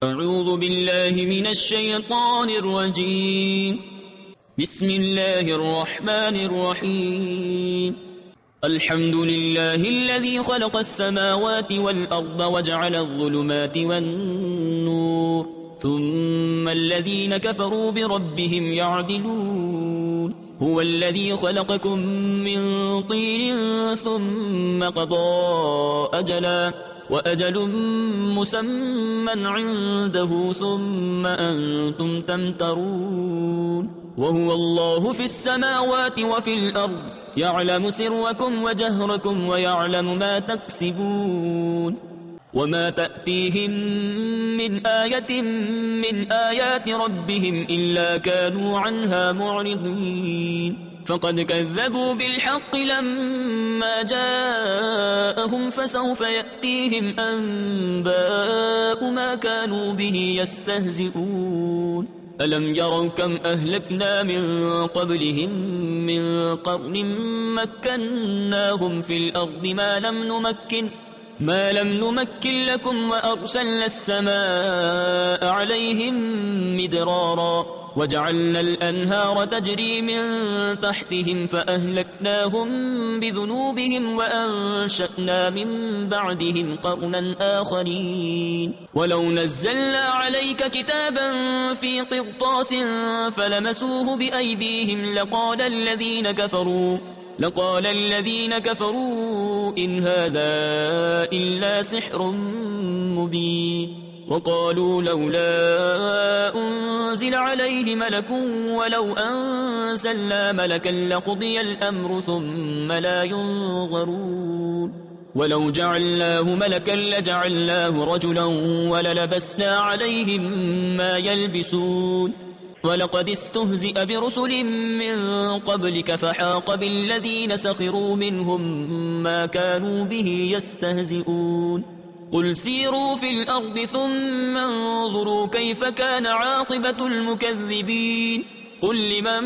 أعوذ بالله من الشيطان الرجيم. بسم الله الرحمن الرحيم. الحمد لله الذي خلق السماوات والأرض وجعل الظلمات والنور ثم الذين كفروا بربهم يعدلون. هو الذي خلقكم من طين ثم قضى أجلا وأجل مسمى عنده ثم أنتم تمترون. وهو الله في السماوات وفي الأرض يعلم سركم وجهركم ويعلم ما تكسبون. وما تأتيهم من آية من آيات ربهم إلا كانوا عنها معرضين. فقد كذبوا بالحق لما جاءهم فسوف يأتيهم أنباء ما كانوا به يستهزئون. ألم يروا كم أهلكنا من قبلهم من قرن مكناهم في الأرض ما لم نمكن لكم وأرسلنا السماء عليهم مدرارا وجعلنا الأنهار تجري من تحتهم فأهلكناهم بذنوبهم وأنشأنا من بعدهم قرنا آخرين. ولو نزلنا عليك كتابا في قرطاس فلمسوه بأيديهم لقال الذين كفروا إن هذا إلا سحر مبين. وقالوا لولا أنزل عليه ملك ولو أنزلنا ملكا لقضي الأمر ثم لا ينظرون. ولو جعلناه ملكا لجعلناه رجلا وللبسنا عليهم ما يلبسون. ولقد استهزئ برسل من قبلك فحاق بالذين سخروا منهم ما كانوا به يستهزئون. قل سيروا في الأرض ثم انظروا كيف كان عاقبة المكذبين. قل لمن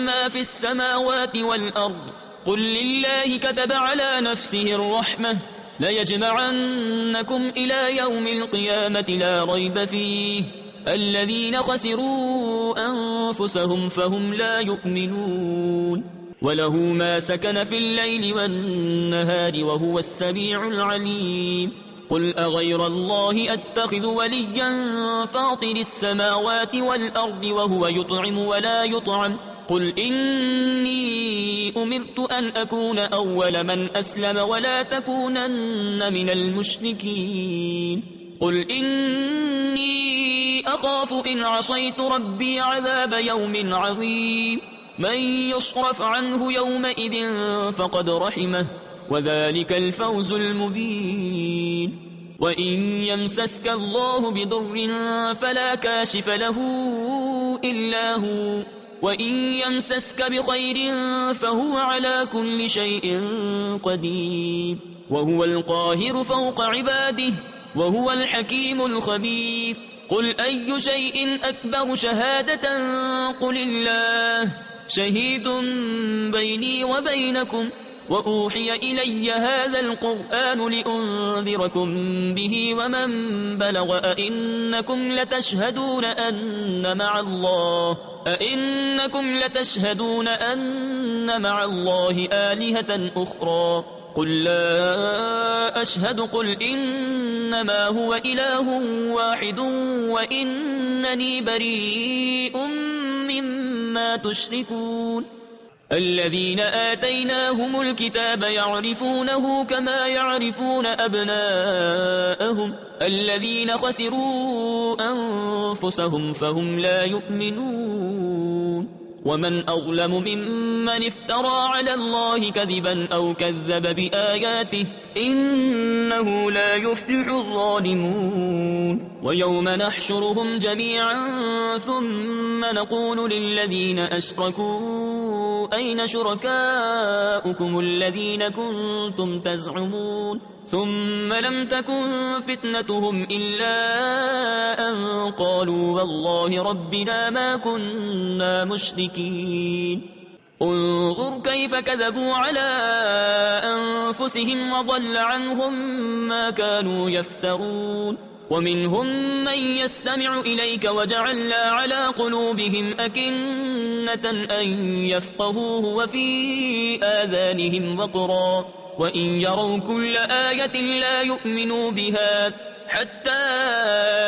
ما في السماوات والأرض قل لله كتب على نفسه الرحمة ليجمعنكم إلى يوم القيامة لا ريب فيه الذين خسروا أنفسهم فهم لا يؤمنون. وله ما سكن في الليل والنهار وهو السميع العليم. قل أغير الله أتخذ وليا فاطر السماوات والأرض وهو يطعم ولا يطعم. قل إني أمرت أن أكون أول من أسلم ولا تكونن من المشركين. قل إني أخاف إن عصيت ربي عذاب يوم عظيم. من يصرف عنه يومئذ فقد رحمه وذلك الفوز المبين. وإن يمسسك الله بضر فلا كاشف له إلا هو وإن يمسسك بخير فهو على كل شيء قدير. وهو القاهر فوق عباده وهو الحكيم الخبير. قل أي شيء أكبر شهادة قل الله شهيد بيني وبينكم وأوحي إلي هذا القرآن لأنذركم به ومن بلغ أئنكم لتشهدون أن مع الله آلهة أخرى قل لا أشهد. قل إنما هو إله واحد وإنني بريء مما تشركون. الذين آتيناهم الكتاب يعرفونه كما يعرفون أبناءهم الذين خسروا أنفسهم فهم لا يؤمنون. ومن أظلم ممن افترى على الله كذبا أو كذب بآياته إنه لا يفلح الظالمون. ويوم نحشرهم جميعا ثم نقول للذين أشركوا أين شركاؤكم الذين كنتم تزعمون ثم لم تكن فتنتهم إلا أن قالوا والله ربنا ما كنا مشركين. انظر كيف كذبوا على أنفسهم وضل عنهم ما كانوا يفترون. ومنهم من يستمع إليك وجعلنا على قلوبهم أكنة أن يفقهوه وفي آذانهم وقرا وإن يروا كل آية لا يؤمنوا بها حتى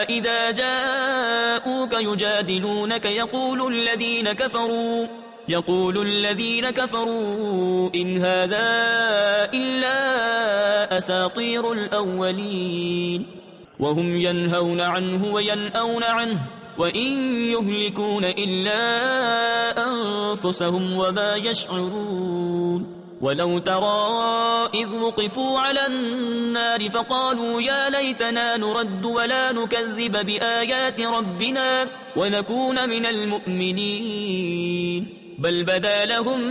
إذا جاءوك يجادلونك يقول الذين كفروا إن هذا إلا أساطير الأولين وهم ينهون عنه وينأون عنه وإن يهلكون إلا أنفسهم وما يشعرون ولو ترى إذ وقفوا على النار فقالوا يا ليتنا نرد ولا نكذب بآيات ربنا ونكون من المؤمنين بل بدا لهم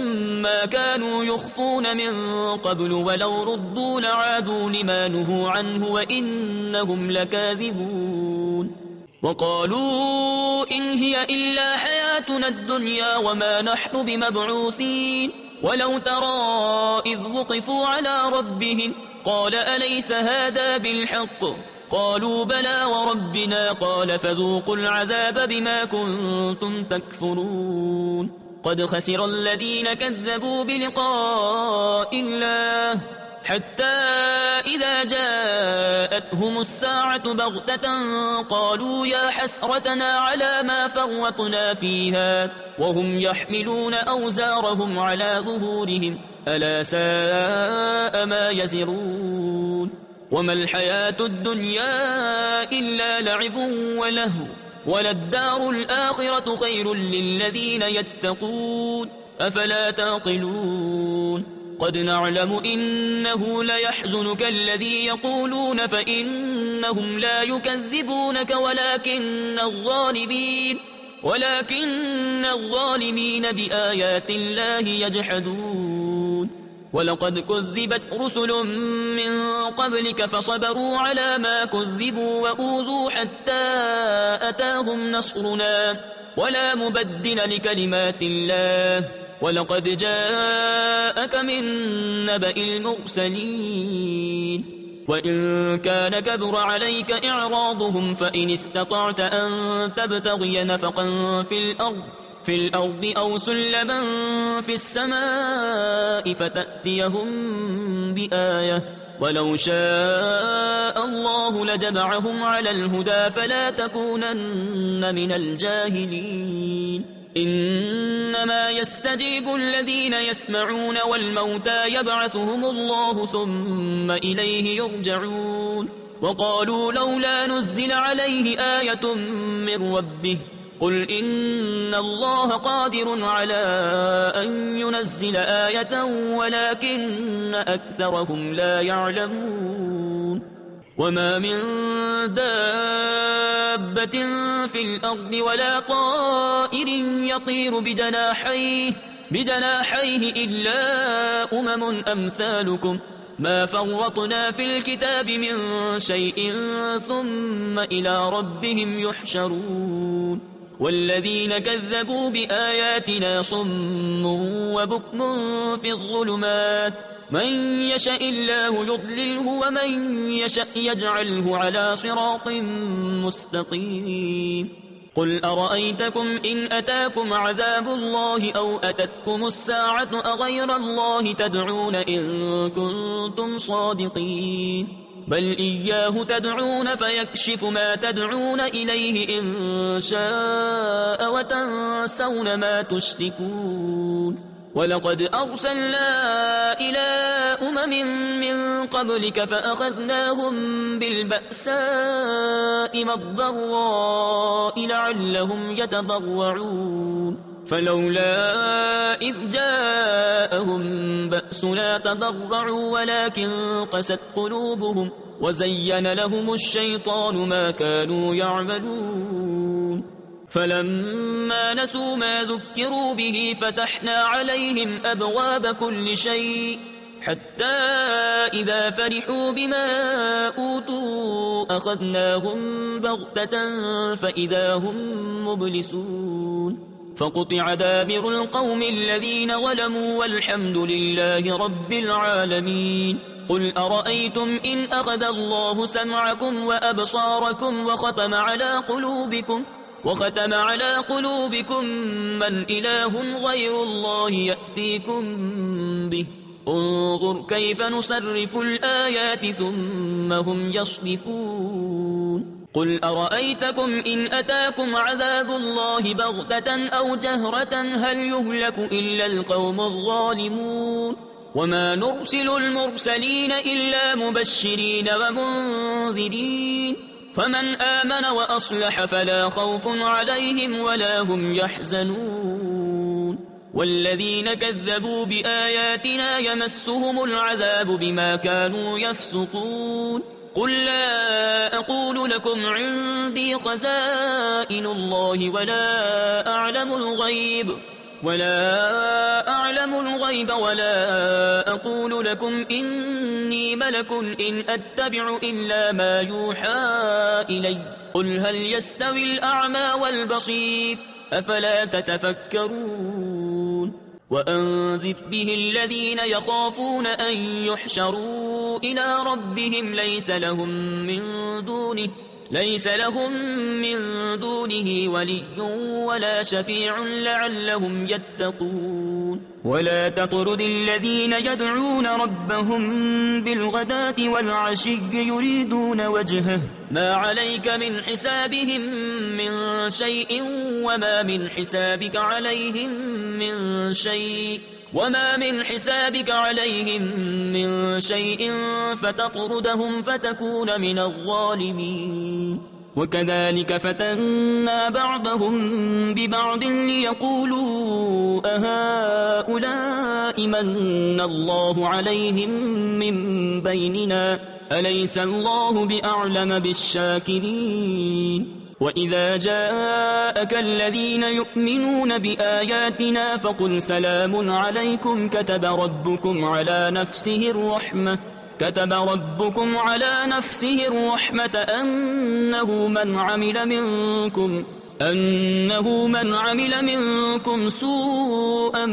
ما كانوا يخفون من قبل ولو ردوا لعادوا لما نهوا عنه وإنهم لكاذبون وقالوا إن هي إلا حياتنا الدنيا وما نحن بمبعوثين ولو ترى إذ وقفوا على ربهم قال أليس هذا بالحق قالوا بلى وربنا قال فذوقوا العذاب بما كنتم تكفرون قد خسر الذين كذبوا بلقاء الله حتى إذا جاءتهم الساعة بغتة قالوا يا حسرتنا على ما فرطنا فيها وهم يحملون أوزارهم على ظهورهم ألا ساء ما يزرون وما الحياة الدنيا إلا لعب ولهو وللدار الآخرة خير للذين يتقون أفلا تعقلون قد نعلم إنه ليحزنك الذي يقولون فإنهم لا يكذبونك ولكن الظالمين بآيات الله يجحدون ولقد كذبت رسل من قبلك فصبروا على ما كذبوا وأوذوا حتى أتاهم نصرنا ولا مبدل لكلمات الله ولقد جاءك من نبأ المرسلين وإن كان كبر عليك إعراضهم فإن استطعت أن تبتغي نفقا في الأرض أو سلما في السماء فتأتيهم بآية ولو شاء الله لجمعهم على الهدى فلا تكونن من الجاهلين إنما يستجيب الذين يسمعون والموتى يبعثهم الله ثم إليه يرجعون وقالوا لولا نزل عليه آية من ربه قل إن الله قادر على أن ينزل آية ولكن أكثرهم لا يعلمون وما من دابة في الأرض ولا طائر يطير بجناحيه إلا أمثالكم ما فرطنا في الكتاب من شيء ثم إلى ربهم يحشرون والذين كذبوا بآياتنا صم وبكم في الظلمات من يشاء الله يضلله ومن يشاء يجعله على صراط مستقيم قل أرأيتكم إن أتاكم عذاب الله أو أتتكم الساعة أغير الله تدعون إن كنتم صادقين بل إياه تدعون فيكشف ما تدعون إليه إن شاء وتنسون ما تشركون ولقد أرسلنا إلى من قبلك فأخذناهم بالبأساء والضراء لعلهم يتضرعون فلولا إذ جاءهم بأسنا تضرعوا ولكن قست قلوبهم وزين لهم الشيطان ما كانوا يعملون فلما نسوا ما ذكروا به فتحنا عليهم أبواب كل شيء حتى إذا فرحوا بما أوتوا أخذناهم بغتة فإذا هم مبلسون فقطع دابر القوم الذين ظلموا والحمد لله رب العالمين قل أرأيتم إن أخذ الله سمعكم وأبصاركم وختم على قلوبكم من إله غير الله يأتيكم به انظر كيف نصرف الآيات ثم هم يصدفون قل أرأيتكم إن أتاكم عذاب الله بغتة أو جهرة هل يهلك إلا القوم الظالمون وما نرسل المرسلين إلا مبشرين ومنذرين فمن آمن وأصلح فلا خوف عليهم ولا هم يحزنون والذين كذبوا بآياتنا يمسهم العذاب بما كانوا يفسقون قل لا أقول لكم عندي خزائن الله ولا أعلم الغيب ولا أقول لكم إني ملك إن أتبع إلا ما يوحى إلي قل هل يستوي الأعمى والبصير أفلا تتفكرون وأنذر به الذين يخافون أن يحشروا إلى ربهم ليس لهم من دونه ولي ولا شفيع لعلهم يتقون ولا تطرد الذين يدعون ربهم بالغداة والعشي يريدون وجهه ما عليك من حسابهم من شيء وما من حسابك عليهم من شيء فتطردهم فتكون من الظالمين وكذلك فتنا بعضهم ببعض ليقولوا أهؤلاء من الله عليهم من بيننا أليس الله بأعلم بالشاكرين وإذا جاءك الذين يؤمنون بآياتنا فقل سلام عليكم كتب ربكم على نفسه الرحمة أنه من عمل منكم سوءا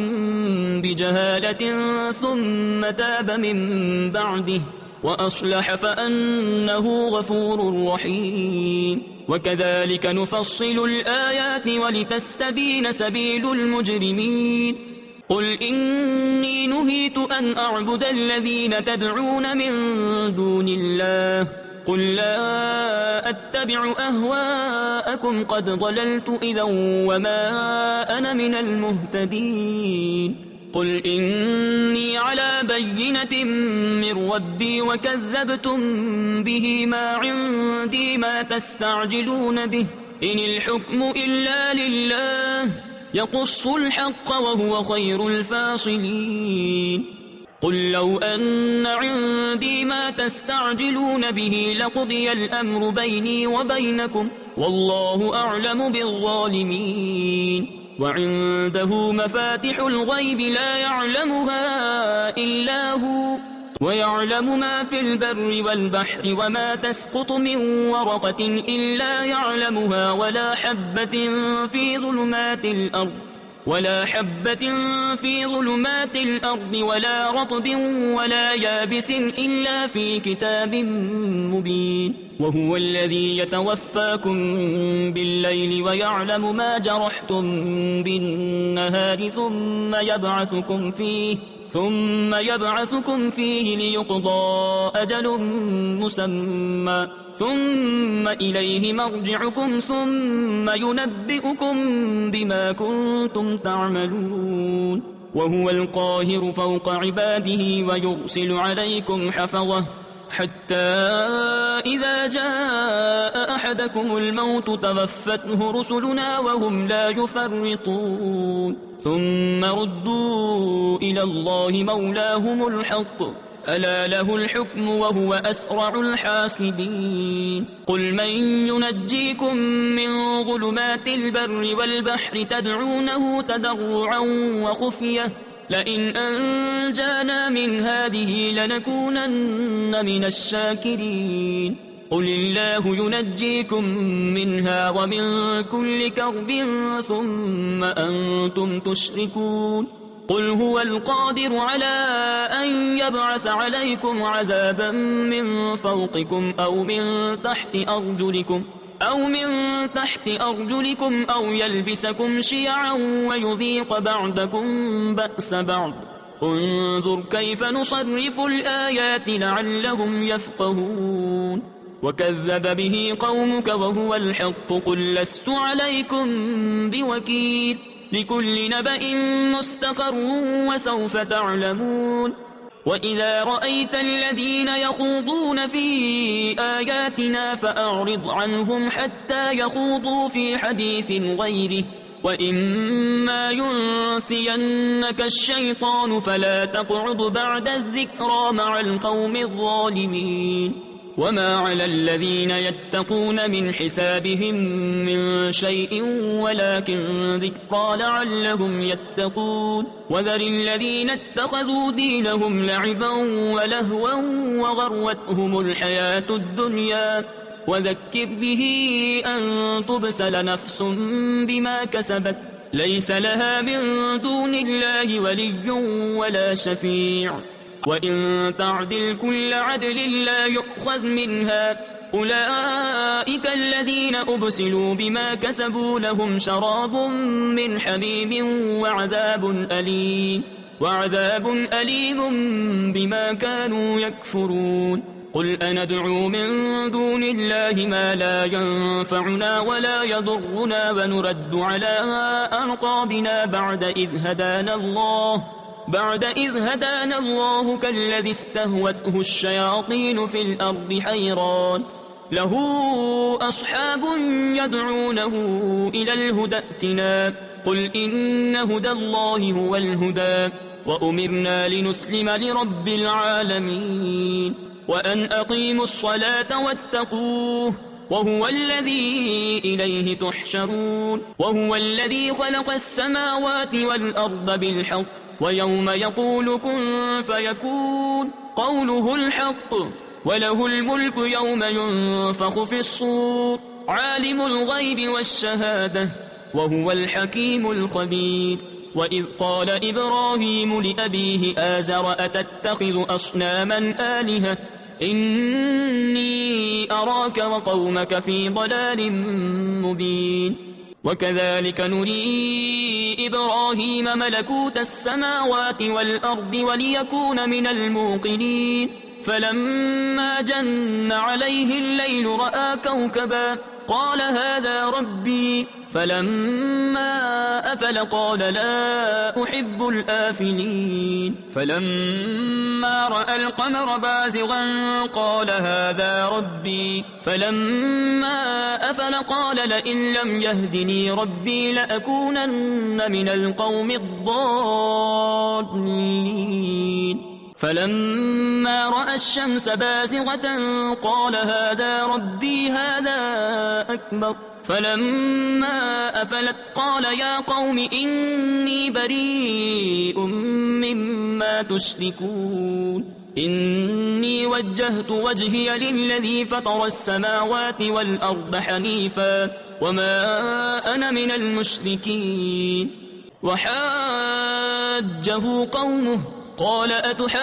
بجهالة ثم تاب من بعده وأصلح فأنه غفور رحيم وكذلك نفصل الآيات ولتستبين سبيل المجرمين قل إني نهيت أن أعبد الذين تدعون من دون الله قل لا أتبع أهواءكم قد ضللت إذا وما أنا من المهتدين قل إني على بينة من ربي وكذبتم به ما عندي ما تستعجلون به إن الحكم إلا لله يقص الحق وهو خير الفاصلين قل لو أن عندي ما تستعجلون به لقضي الأمر بيني وبينكم والله أعلم بالظالمين وعنده مفاتح الغيب لا يعلمها إلا هو ويعلم ما في البر والبحر وما تسقط من ورقة إلا يعلمها ولا حبة في ظلمات الأرض ولا رطب ولا يابس إلا في كتاب مبين وهو الذي يتوفاكم بالليل ويعلم ما جرحتم بالنهار ثم يبعثكم فيه ليقضى أجل مسمى ثم إليه مرجعكم ثم ينبئكم بما كنتم تعملون وهو القاهر فوق عباده ويرسل عليكم حفظه حتى إذا جاء أحدكم الموت توفته رسلنا وهم لا يفرطون ثم ردوا إلى الله مولاهم الحق ألا له الحكم وهو أسرع الحاسبين قل من ينجيكم من ظلمات البر والبحر تدعونه تضرعا وخفية لئن أنجانا من هذه لنكونن من الشاكرين قل الله ينجيكم منها ومن كل كرب ثم أنتم تشركون قل هو القادر على أن يبعث عليكم عذابا من فوقكم أو من تحت أرجلكم أو يلبسكم شيعا ويذيق بعضكم بأس بعض. انظر كيف نصرف الآيات لعلهم يفقهون. وكذب به قومك وهو الحق قل لست عليكم بوكيل لكل نبأ مستقر وسوف تعلمون. وإذا رأيت الذين يخوضون في آياتنا فأعرض عنهم حتى يخوضوا في حديث غيره وإما ينسينك الشيطان فلا تقعد بعد الذكرى مع القوم الظالمين. وما على الذين يتقون من حسابهم من شيء ولكن ذكرى لعلهم يتقون. وذر الذين اتخذوا دينهم لعبا ولهوا وغروتهم الحياة الدنيا وذكر به أن تبسل نفس بما كسبت ليس لها من دون الله ولي ولا شفيع وإن تعدل كل عدل لا يؤخذ منها. أولئك الذين أبسلوا بما كسبوا لهم شراب من حميم وعذاب أليم بما كانوا يكفرون. قل أندعو من دون الله ما لا ينفعنا ولا يضرنا ونرد على أعقابنا بعد إذ هدانا الله كالذي استهوته الشياطين في الأرض حيران له أصحاب يدعونه إلى الهدى ائتنا. قل إن هدى الله هو الهدى وأمرنا لنسلم لرب العالمين وأن أقيموا الصلاة واتقوه وهو الذي إليه تحشرون. وهو الذي خلق السماوات والأرض بالحق ويوم يقول كن فيكون قوله الحق وله الملك يوم ينفخ في الصور عالم الغيب والشهادة وهو الحكيم الخبير. وإذ قال إبراهيم لأبيه آزر أتتخذ أصناما آلهة إني أراك وقومك في ضلال مبين. وكذلك نري إبراهيم ملكوت السماوات والأرض وليكون من الموقنين. فلما جن عليه الليل رأى كوكبا قال هذا ربي فلما أفل قال لا أحب الآفلين. فلما رأى القمر بازغا قال هذا ربي فلما أفل قال لئن لم يهدني ربي لأكونن من القوم الضالين. فلما رأى الشمس بازغة قال هذا ربي هذا أكبر فلما أفلت قال يا قوم إني بريء مما تشركون إني وجهت وجهي للذي فطر السماوات والأرض حنيفا وما أنا من المشركين. وحاجه قومه قال أتحاجوني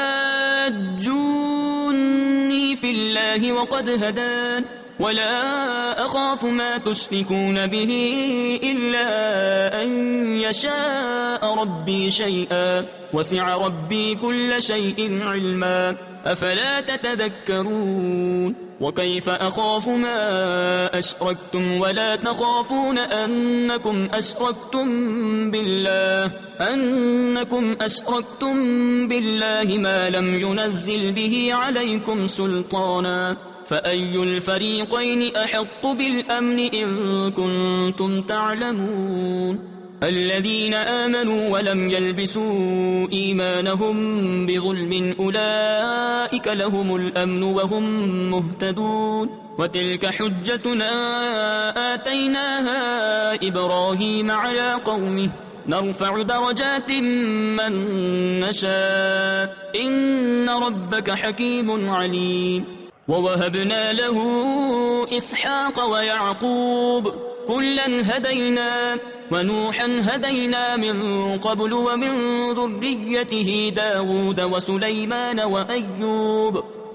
في الله وقد هدان ولا أخاف ما تشركون به إلا أن يشاء ربي شيئا وسع ربي كل شيء علما أفلا تتذكرون. وكيف أخاف ما أشركتم ولا تخافون أنكم أشركتم بالله ما لم ينزل به عليكم سلطانا فأي الفريقين أحق بالأمن إن كنتم تعلمون. الذين آمنوا ولم يلبسوا إيمانهم بظلم أولئك لهم الأمن وهم مهتدون. وتلك حجتنا آتيناها إبراهيم على قومه نرفع درجات من نشاء إن ربك حكيم عليم. ووهبنا له إسحاق ويعقوب كلا هدينا ونوحا هدينا من قبل ومن ذريته داود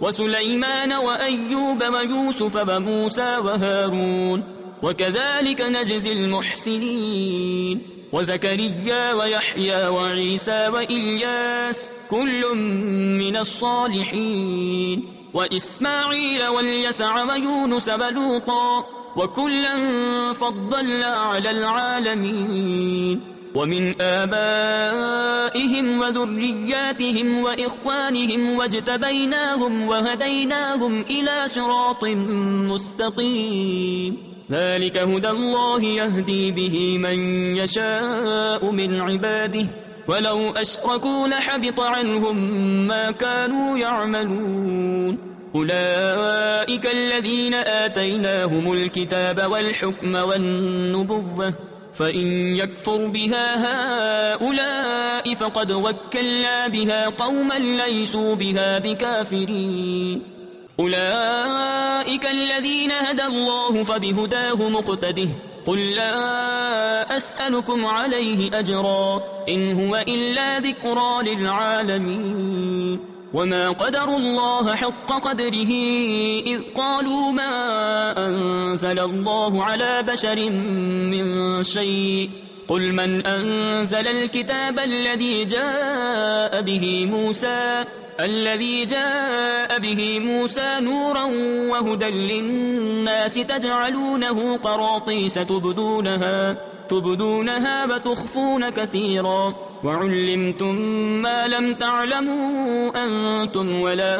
وسليمان وأيوب ويوسف وموسى وهارون وكذلك نجزي المحسنين وزكريا ويحيى وعيسى وإلياس كل من الصالحين وإسماعيل واليسع ويونس ولوطا وكلا فضلنا على العالمين ومن آبائهم وذرياتهم وإخوانهم واجتبيناهم وهديناهم إلى صراط مستقيم ذلك هدى الله يهدي به من يشاء من عباده ولو أشركوا لحبط عنهم ما كانوا يعملون أولئك الذين آتيناهم الكتاب والحكم والنبوة فإن يكفر بها هؤلاء فقد وكلنا بها قوما ليسوا بها بكافرين أولئك الذين هدى الله فبهداه مقتده قل لا أسألكم عليه أجرا إن هو إلا ذكرى للعالمين وما قدروا الله حق قدره إذ قالوا ما أنزل الله على بشر من شيء قل من أنزل الكتاب الذي جاء به موسى نورا وهدى للناس تجعلونه قراطيس تبدونها وتخفون كثيرا وعلمتم ما لم تعلموا أنتم ولا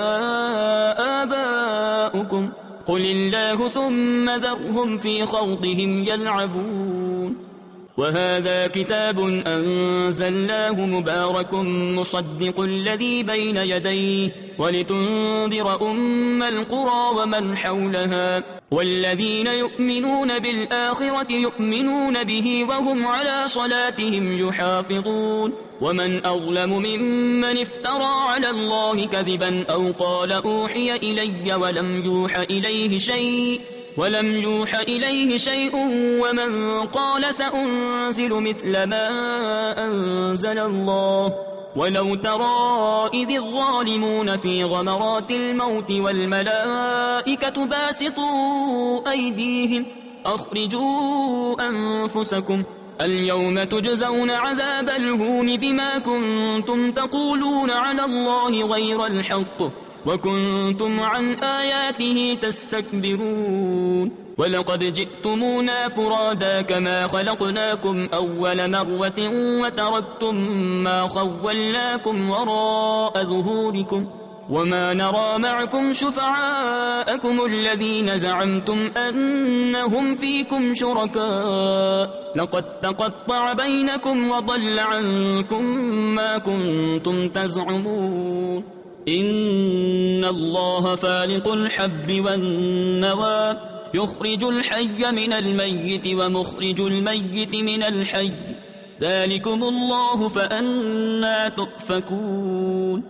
آباؤكم قل الله ثم ذرهم في خوضهم يلعبون وهذا كتاب أنزلناه مبارك مصدق الذي بين يديه ولتنذر أم القرى ومن حولها والذين يؤمنون بالآخرة يؤمنون به وهم على صلاتهم يحافظون ومن أظلم ممن افترى على الله كذبا أو قال أوحي إلي ولم يوح إليه شيء ومن قال سأنزل مثل ما أنزل الله ولو ترى إذ الظالمون في غمرات الموت والملائكة باسطوا أيديهم أخرجوا أنفسكم اليوم تجزون عذاب الهون بما كنتم تقولون على الله غير الحق وكنتم عن آياته تستكبرون ولقد جئتمونا فرادا كما خلقناكم أول مرة وتركتم ما خولناكم وراء ظهوركم وما نرى معكم شفعاءكم الذين زعمتم أنهم فيكم شركاء لقد تقطع بينكم وضل عنكم ما كنتم تزعمون إن الله فالق الحب والنوى يخرج الحي من الميت ومخرج الميت من الحي ذلكم الله فأنى تؤفكون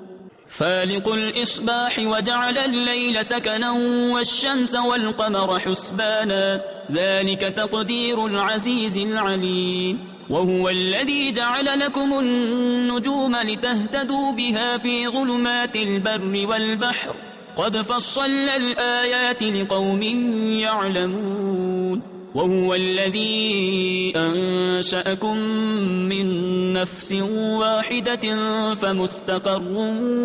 فالق الإصباح وجعل الليل سكنا والشمس والقمر حسبانا ذلك تقدير العزيز العليم وهو الذي جعل لكم النجوم لتهتدوا بها في ظلمات البر والبحر قد فصلنا الآيات لقوم يعلمون وهو الذي أنشأكم من نفس واحدة فمستقر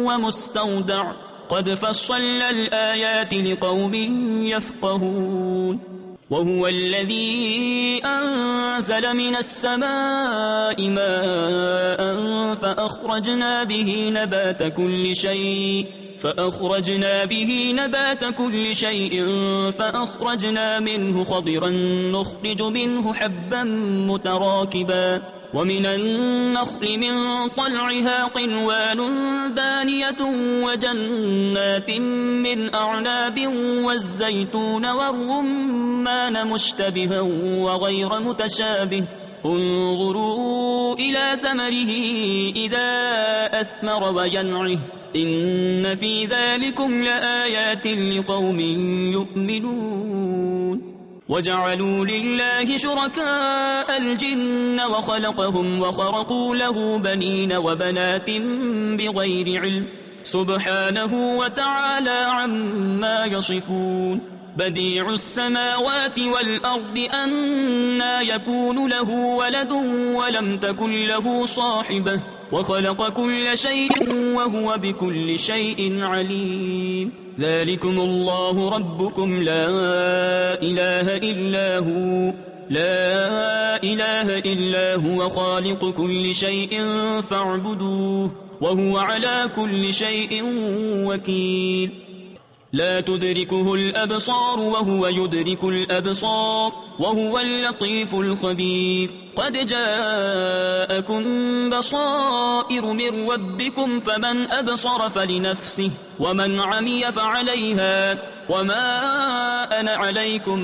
ومستودع قد فصلنا الآيات لقوم يفقهون وهو الذي أنزل من السماء ماء فأخرجنا به نبات كل شيء فأخرجنا منه خضرا نخرج منه حبا متراكبا ومن النخل من طلعها قنوان دانية وجنات من أعناب والزيتون والرمان مشتبها وغير متشابه انظروا إلى ثمره إذا أثمر وينعه إن في ذلكم لآيات لقوم يؤمنون وجعلوا لله شركاء الجن وخلقهم وخرقوا له بنين وبنات بغير علم سبحانه وتعالى عما يصفون بديع السماوات والأرض أنى يكون له ولد ولم تكن له صاحبة وخلق كل شيء وهو بكل شيء عليم ذلكم الله ربكم لا إله إلا هو خالق كل شيء فاعبدوه وهو على كل شيء وكيل لا تدركه الأبصار وهو يدرك الأبصار وهو اللطيف الخبير قد جاءكم بصائر من ربكم فمن أبصر فلنفسه ومن عمي فعليها وما أنا عليكم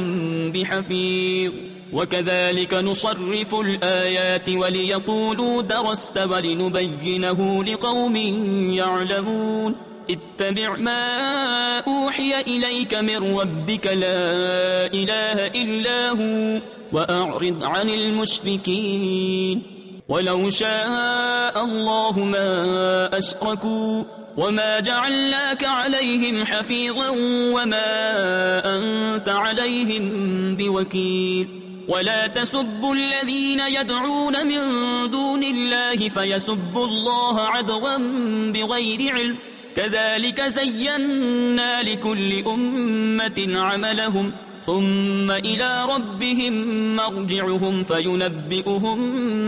بحفيظ وكذلك نصرف الآيات وليقولوا درست ولنبينه لقوم يعلمون اتبع ما أوحي إليك من ربك لا إله إلا هو وأعرض عن المشركين ولو شاء الله ما أشركوا وما جعلناك عليهم حفيظا وما أنت عليهم بوكيل ولا تسبوا الذين يدعون من دون الله فيسبوا الله عدوا بغير علم كذلك زينا لكل أمة عملهم ثم إلى ربهم مرجعهم فينبئهم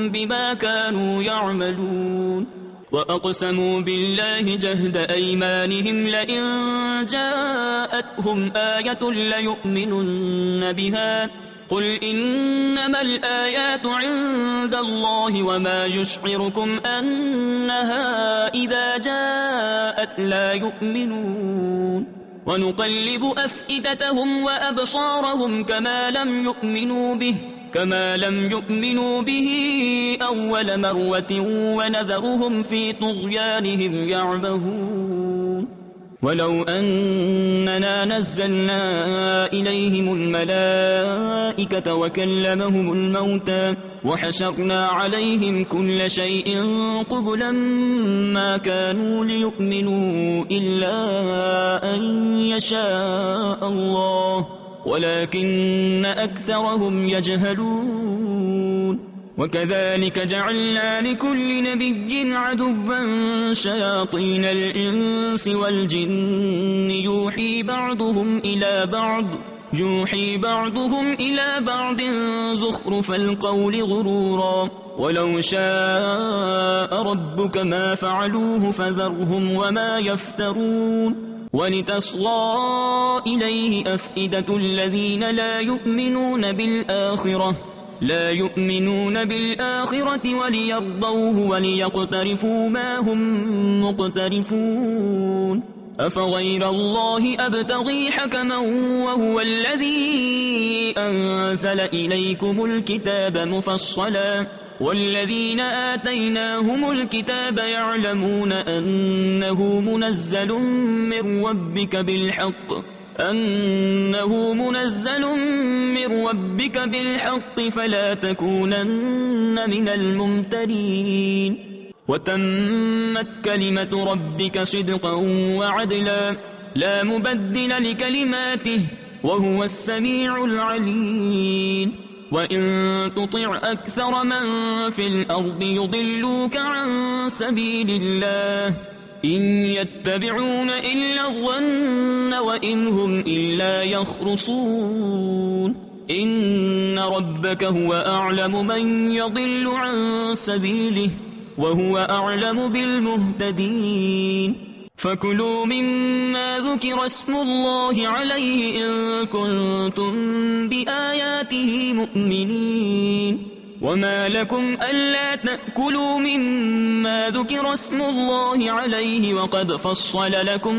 بما كانوا يعملون وأقسموا بالله جهد أيمانهم لئن جاءتهم آية ليؤمنن بها قل إنما الآيات عند الله وما يشعركم أنها إذا جاءت لا يؤمنون ونقلب أفئدتهم وأبصارهم كما لم يؤمنوا به أول مرة ونذرهم في طغيانهم يعمهون ولو أننا نزلنا إليهم الملائكة وكلمهم الموتى وحشرنا عليهم كل شيء قبلا ما كانوا ليؤمنوا إلا أن يشاء الله ولكن أكثرهم يجهلون وكذلك جعلنا لكل نبي عدوا شياطين الإنس والجن يوحي بعضهم إلى بعض زخرف القول غرورا ولو شاء ربك ما فعلوه فذرهم وما يفترون ولتصغى إليه أفئدة الذين لا يؤمنون بالآخرة وليرضوه وليقترفوا ما هم مقترفون أفغير الله أبتغي حكما وهو الذي أنزل إليكم الكتاب مفصلا والذين آتيناهم الكتاب يعلمون أنه منزل من ربك بالحق فلا تكونن من الممترين وتمت كلمة ربك صدقا وعدلا لا مبدل لكلماته وهو السميع العليم وإن تطع أكثر من في الأرض يضلوك عن سبيل الله إن يتبعون إلا الظن وإن هم إلا يخرصون إن ربك هو أعلم من يضل عن سبيله وهو أعلم بالمهتدين فكلوا مما ذكر اسم الله عليه إن كنتم بآياته مؤمنين وما لكم ألا تأكلوا مما ذكر اسم الله عليه وقد فصل لكم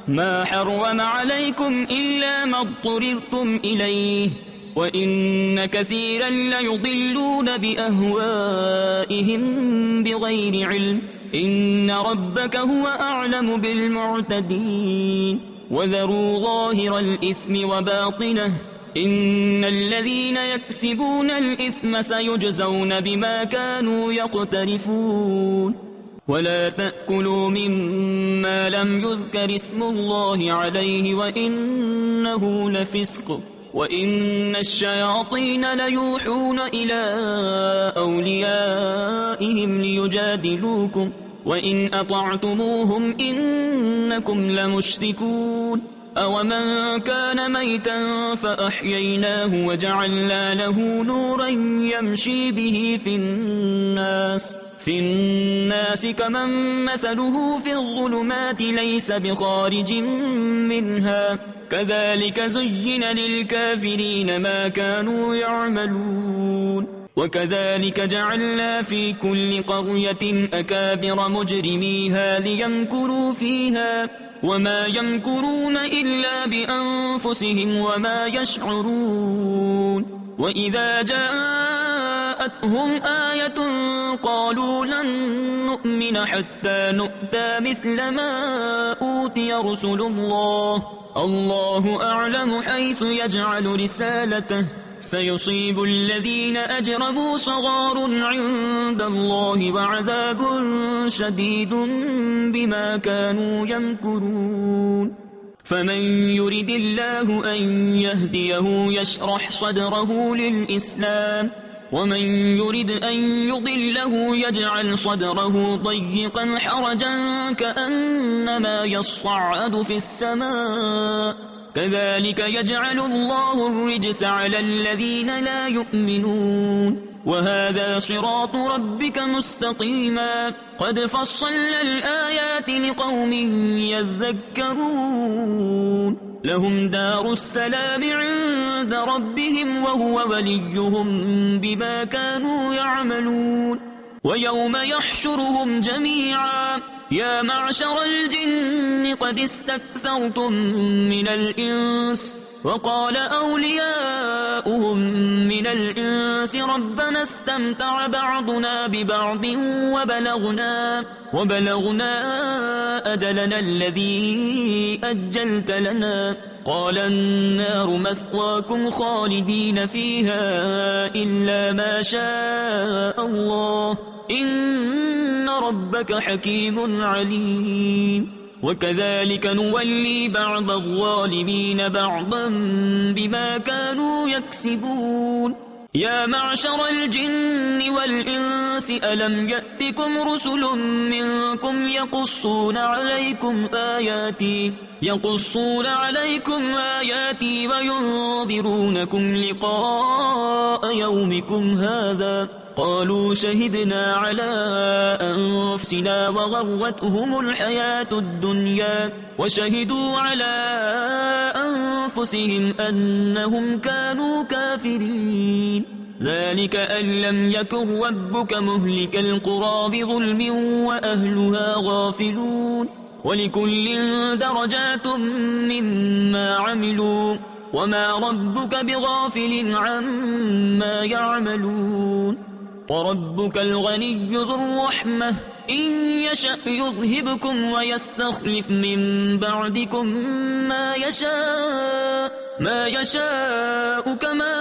ما حرم عليكم إلا ما اضطررتم إليه وإن كثيرا ليضلون بأهوائهم بغير علم إن ربك هو أعلم بالمعتدين وذروا ظاهر الإثم وباطنه إن الذين يكسبون الإثم سيجزون بما كانوا يقترفون ولا تأكلوا مما لم يذكر اسم الله عليه وإنه لفسق وإن الشياطين ليوحون إلى أوليائهم ليجادلوكم وإن أطعتموهم إنكم لمشركون أومن كان ميتا فأحييناه وجعلنا له نورا يمشي به في الناس كمن مثله في الظلمات ليس بخارج منها كذلك زين للكافرين ما كانوا يعملون وكذلك جعلنا في كل قرية أكابر مجرميها ليمكروا فيها وما يمكرون إلا بأنفسهم وما يشعرون وإذا جاءتهم آية قالوا لن نؤمن حتى نؤتى مثل ما أوتي رسل الله أعلم حيث يجعل رسالته سيصيب الذين أجرموا صغار عند الله وعذاب شديد بما كانوا يمكرون فمن يرد الله أن يهديه يشرح صدره للإسلام ومن يرد أن يضله يجعل صدره ضيقا حرجا كأنما يصعد في السماء كذلك يجعل الله الرجس على الذين لا يؤمنون وهذا صراط ربك مستقيما قد فصلنا الآيات لقوم يذكرون لهم دار السلام عند ربهم وهو وليهم بما كانوا يعملون ويوم يحشرهم جميعا يا معشر الجن قد استكثرتم من الإنس وقال أولياؤهم من الإنس ربنا استمتع بعضنا ببعض وبلغنا أجلنا الذي أجلت لنا قال النار مثواكم خالدين فيها إلا ما شاء الله إن ربك حكيم عليم وكذلك نولي بعض الظالمين بعضا بما كانوا يكسبون يا معشر الجن والإنس ألم يأتكم رسل منكم يقصون عليكم آياتي وينذرونكم لقاء يومكم هذا قالوا شهدنا على أنفسنا وغرتهم الحياة الدنيا وشهدوا على أنفسهم أنهم كانوا كافرين ذلك أن لم يكن ربك مهلك القرى بظلم وأهلها غافلون ولكل درجات مما عملوا وما ربك بغافل عما يعملون وربك الغني ذو الرحمة إن يشأ يذهبكم ويستخلف من بعدكم ما يشاء كما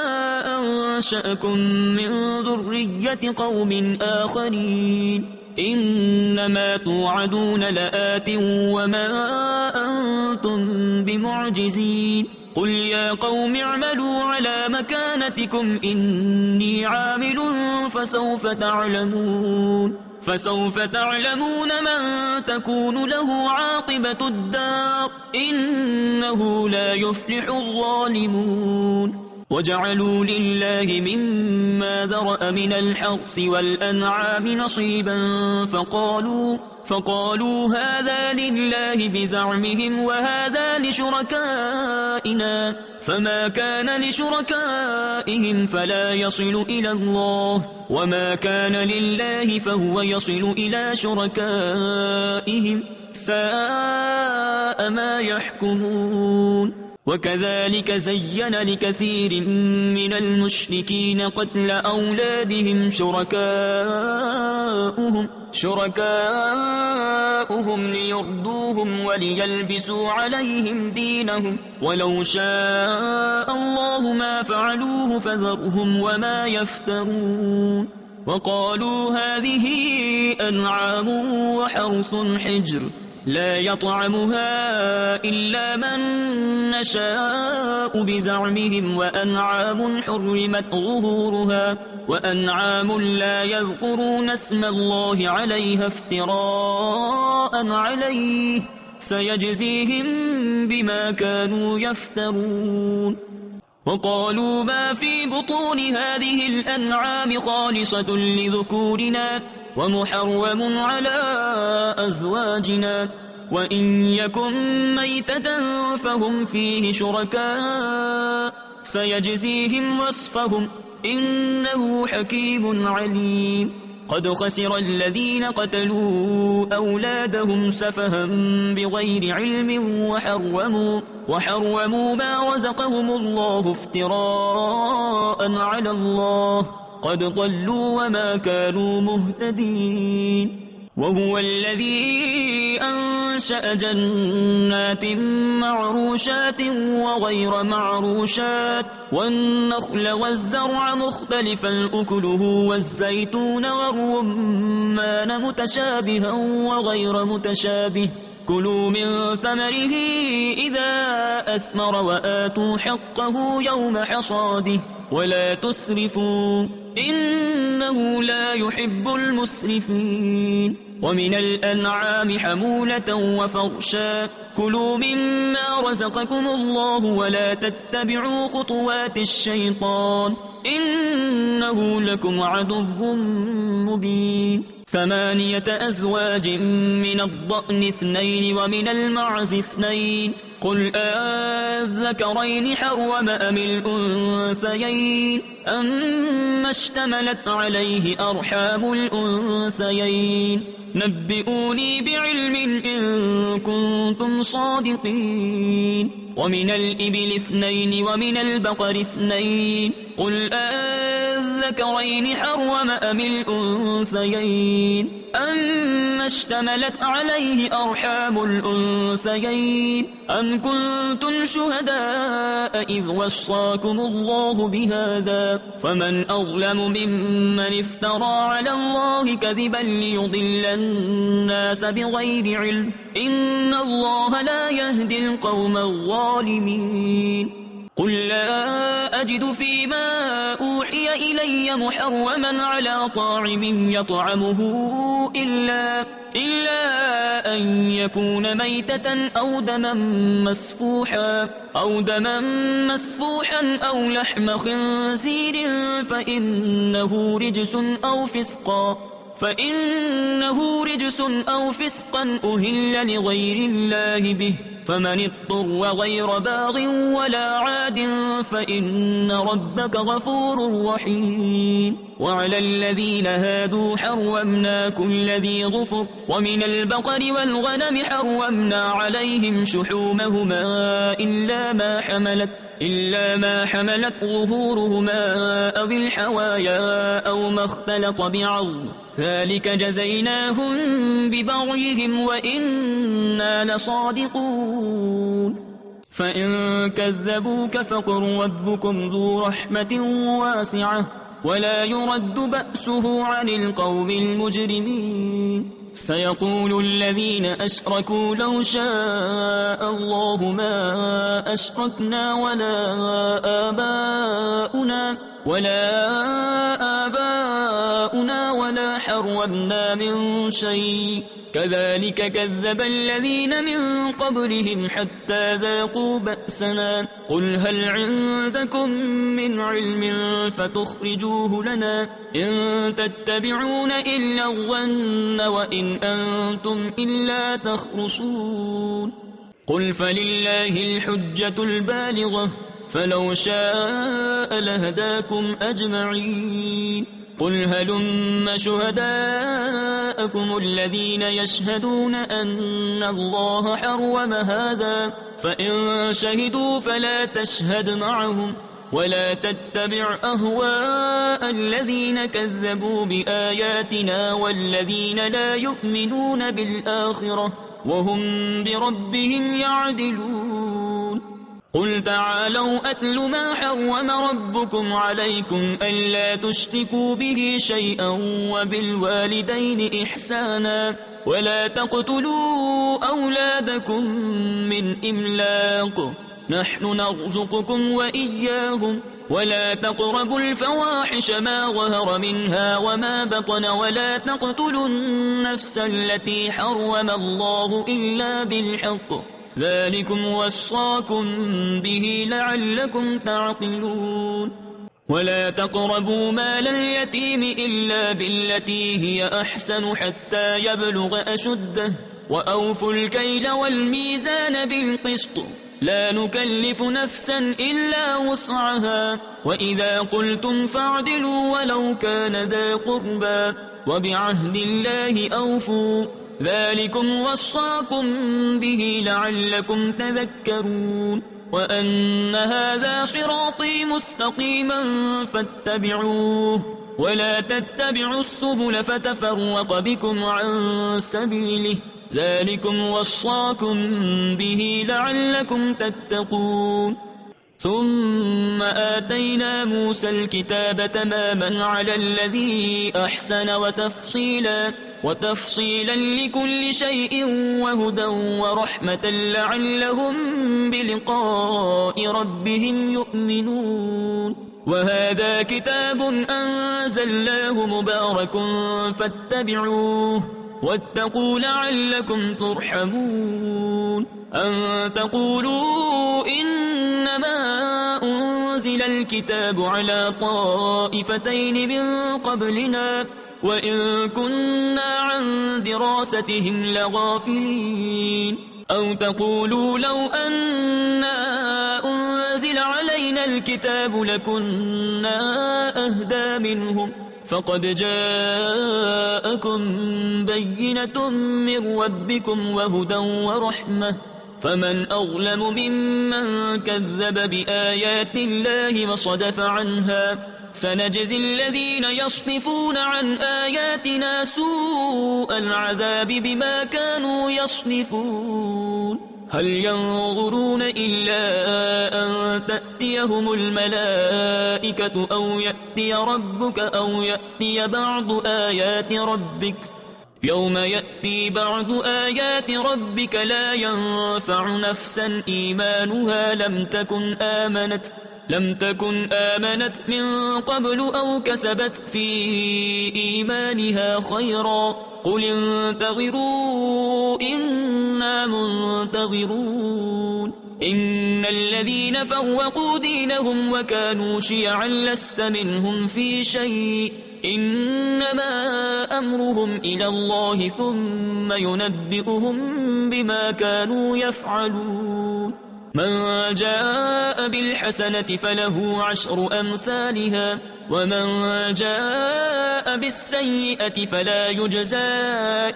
أنشأكم من ذرية قوم آخرين إنما توعدون لآت وما أنتم بمعجزين قل يا قوم اعملوا على مكانتكم إني عامل فسوف تعلمون من تكون له عاقبة الدار إنه لا يفلح الظالمون وجعلوا لله مما ذرأ من الحرث والأنعام نصيبا فقالوا هذا لله بزعمهم وهذا لشركائنا فما كان لشركائهم فلا يصل إلى الله وما كان لله فهو يصل إلى شركائهم ساء ما يحكمون وكذلك زين لكثير من المشركين قتل أولادهم شركاؤهم ليردوهم وليلبسوا عليهم دينهم ولو شاء الله ما فعلوه فذرهم وما يفترون وقالوا هذه أنعام وحرث حجر لا يطعمها إلا من نشاء بزعمهم وأنعام حرمت ظهورها وأنعام لا يذكرون اسم الله عليها افتراء عليه سيجزيهم بما كانوا يفترون وقالوا ما في بطون هذه الأنعام خالصة لذكورنا ومحرم على أزواجنا وإن يكن ميتة فهم فيه شركاء سيجزيهم وصفهم إنه حكيم عليم قد خسر الذين قتلوا أولادهم سفها بغير علم وحرموا ما رزقهم الله افتراء على الله قد ضلوا وما كانوا مهتدين وهو الذي أنشأ جنات معروشات وغير معروشات والنخل والزرع مختلفا أكله والزيتون والرمان متشابها وغير متشابه كلوا من ثمره إذا أثمر وآتوا حقه يوم حصاده ولا تسرفوا إنه لا يحب المسرفين ومن الأنعام حمولة وفرشا كلوا مما رزقكم الله ولا تتبعوا خطوات الشيطان إنه لكم عدو مبين 8 أزواج من الضأن 2 ومن المعز 2 قل أذكرين حرم أم الأنثيين أما اشتملت عليه أرحام الأنثيين نبئوني بعلم إن كنتم صادقين ومن الإبل 2 ومن البقر 2 قل أذكرين حرم أم الأنثيين أما اشتملت عليه أرحام الأنثيين أم كنتم شهداء إذ وصاكم الله بهذا فمن أظلم ممن افترى على الله كذبا ليضل الناس بغير علم إن الله لا يهدي القوم الظالمين قل لا أجد فيما أوحي إلي محرما على طاعم يطعمه إلا أن يكون ميتة أو دما مسفوحا أو لحم خنزير فإنه رجس أو فسقا أهل لغير الله به فمن اضطر غير باغ ولا عاد فإن ربك غفور رحيم وعلى الذين هادوا حرمنا كل ذي ظفر ومن البقر والغنم حرمنا عليهم شحومهما إلا ما حملت ظهورهما أو الحوايا أو ما اختلط بعظم ذلك جزيناهم ببغيهم وإنا لصادقون فإن كذبوك فقل ربكم ذو رحمة واسعة ولا يرد بأسه عن القوم المجرمين سيقول الذين أشركوا لو شاء الله ما أشركنا ولا آباؤنا ولا حرمنا من شيء كذلك كذب الذين من قبلهم حتى ذاقوا بأسنا قل هل عندكم من علم فتخرجوه لنا إن تتبعون إلا الظن وإن أنتم إلا تخرصون قل فلله الحجة البالغة فلو شاء لهداكم أجمعين قل هلم شهداءكم الذين يشهدون أن الله حرم هذا فإن شهدوا فلا تشهد معهم ولا تتبع أهواء الذين كذبوا بآياتنا والذين لا يؤمنون بالآخرة وهم بربهم يعدلون قل تعالوا أتل ما حرم ربكم عليكم ألا تشركوا به شيئا وبالوالدين إحسانا ولا تقتلوا أولادكم من إملاق نحن نرزقكم وإياهم ولا تقربوا الفواحش ما ظهر منها وما بطن ولا تقتلوا النفس التي حرم الله إلا بالحق ذلكم وصاكم به لعلكم تعقلون ولا تقربوا مال اليتيم إلا بالتي هي أحسن حتى يبلغ أشده وأوفوا الكيل والميزان بالقسط لا نكلف نفسا إلا وسعها وإذا قلتم فاعدلوا ولو كان ذا قربى وبعهد الله أوفوا ذلكم وصاكم به لعلكم تذكرون وأن هذا صراطي مستقيما فاتبعوه ولا تتبعوا السبل فتفرق بكم عن سبيله ذلكم وصاكم به لعلكم تتقون ثم آتينا موسى الكتاب تماما على الذي أحسن وتفصيلا لكل شيء وهدى ورحمة لعلهم بلقاء ربهم يؤمنون وهذا كتاب أنزلناه مبارك فاتبعوه واتقوا لعلكم ترحمون أن تقولوا إنما أنزل الكتاب على طائفتين من قبلنا وإن كنا عن دراستهم لغافلين أو تقولوا لو أنا أنزل علينا الكتاب لكنا أهدى منهم فقد جاءكم بينة من ربكم وهدى ورحمة فمن أظلم ممن كذب بآيات الله وصدف عنها سنجزي الذين يصدفون عن آياتنا سوء العذاب بما كانوا يصدفون هل ينظرون إلا أن تأتيهم الملائكة أو يأتي ربك أو يأتي بعض آيات ربك يوم يأتي بعض آيات ربك لا ينفع نفسا إيمانها لم تكن آمنت من قبل أو كسبت في إيمانها خيرا قل انتظروا إنا منتظرون إن الذين فرقوا دينهم وكانوا شيعا لست منهم في شيء إنما أمرهم إلى الله ثم ينبئهم بما كانوا يفعلون من جاء بالحسنة فله 10 أمثالها ومن جاء بالسيئة فلا يجزى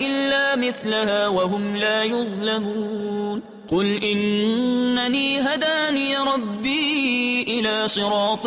إلا مثلها وهم لا يظلمون قل إنني هداني ربي إلى صراط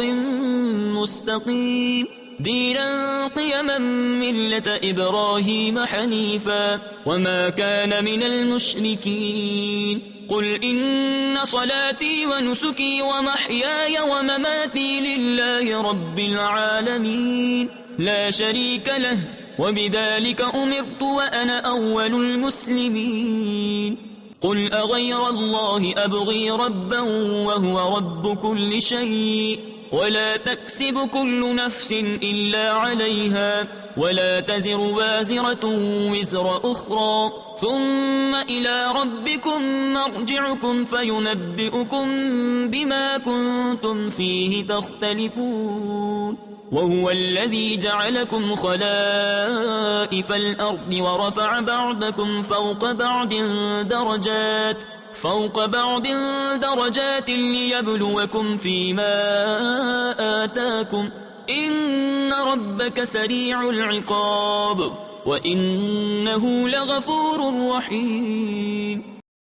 مستقيم دينا قيما ملة إبراهيم حنيفا وما كان من المشركين قل إن صلاتي ونسكي ومحياي ومماتي لله رب العالمين لا شريك له وبذلك أمرت وأنا أول المسلمين قل أغير الله أبغي ربا وهو رب كل شيء ولا تكسب كل نفس إلا عليها ولا تزر وازرة وزر أخرى ثم إلى ربكم مرجعكم فينبئكم بما كنتم فيه تختلفون وهو الذي جعلكم خلائف الأرض ورفع بعضكم فوق بعض درجات ليبلوكم فيما آتاكم إن ربك سريع العقاب وإنه لغفور رحيم